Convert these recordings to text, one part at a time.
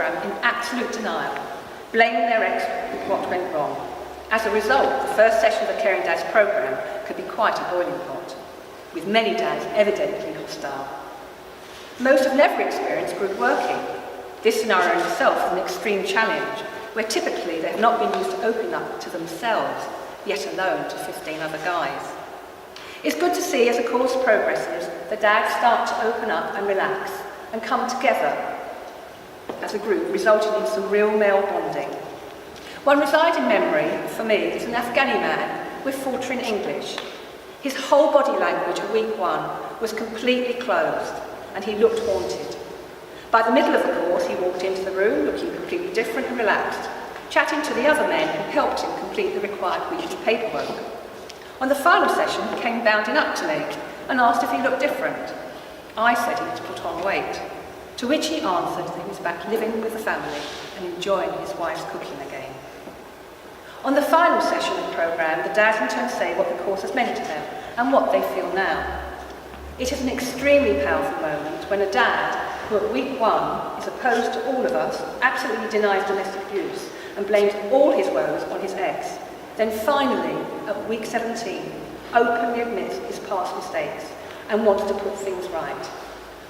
in absolute denial, blaming their ex for what went wrong. As a result, the first session of the Caring Dads programme could be quite a boiling pot, with many dads evidently hostile. Most have never experienced group working. This scenario in itself is an extreme challenge, where typically they have not been used to open up to themselves, yet alone to 15 other guys. It's good to see as the course progresses, the dads start to open up and relax and come together as a group, resulting in some real male bonding. One residing memory, for me, is an Afghani man with faltering English. His whole body language at week 1 was completely closed, and he looked haunted. By the middle of the course, he walked into the room looking completely different and relaxed, chatting to the other men who helped him complete the required weekly paperwork. On the final session, he came bounding up to me and asked if he looked different. I said he had put on weight, to which he answered that he was back living with the family and enjoying his wife's cooking again. On the final session of the programme, the dads in turn say what the course has meant to them and what they feel now. It is an extremely powerful moment when a dad who at week 1 is opposed to all of us, absolutely denies domestic abuse and blames all his woes on his ex, then finally, at week 17, openly admits his past mistakes and wants to put things right.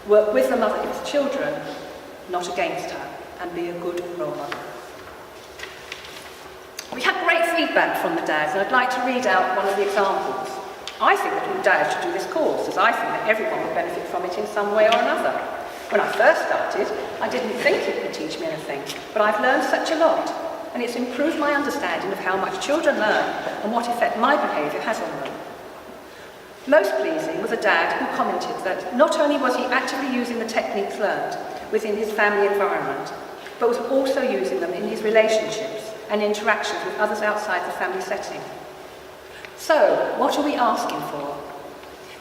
Work with the mother of his children, not against her, and be a good role model. We had great feedback from the dads, and I'd like to read out one of the examples. I think that all dads should do this course, as I think that everyone would benefit from it in some way or another. When I first started, I didn't think it would teach me anything, but I've learned such a lot, and it's improved my understanding of how much children learn and what effect my behaviour has on them. Most pleasing was a dad who commented that not only was he actively using the techniques learned within his family environment, but was also using them in his relationships and interactions with others outside the family setting. So, what are we asking for?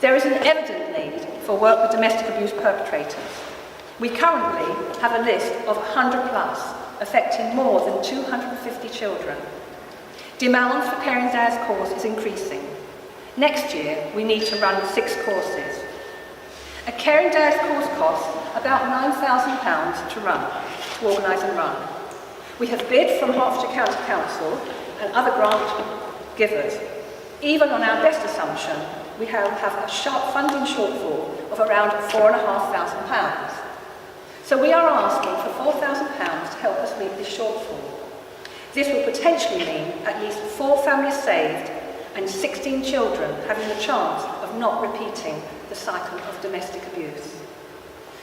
There is an evident need for work with domestic abuse perpetrators. We currently have a list of 100 plus, affecting more than 250 children. Demand for Caring Dads course is increasing. Next year, we need to run 6 courses. A Caring Dads course costs about £9,000 to run, to organise and run. We have bid from Hertfordshire County Council and other grant givers. Even on our best assumption, we have a sharp funding shortfall of around £4,500. So we are asking for £4,000 to help us meet this shortfall. This will potentially mean at least 4 families saved and 16 children having the chance of not repeating the cycle of domestic abuse.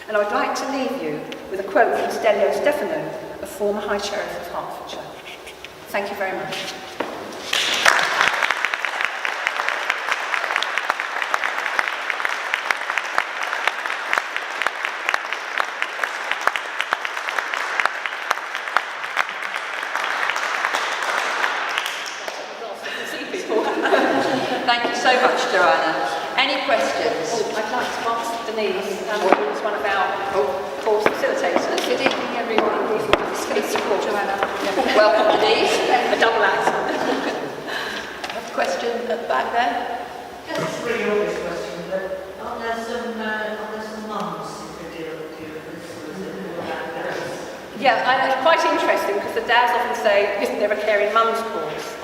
And I would like to leave you with a quote from Stelio Stefano, a former High Sheriff of Hertfordshire. Thank you very much. Thank you so much, Joanna. Any questions? I'd like to ask Denise, who's one of our course facilitators. Good evening, everyone. It's Joanna. Welcome, Denise. A double act. A question at the back there? Just a really obvious question, but are there some mums who could deal with this? Yeah, and it's quite interesting because the dads often say, isn't there a Caring Mums course?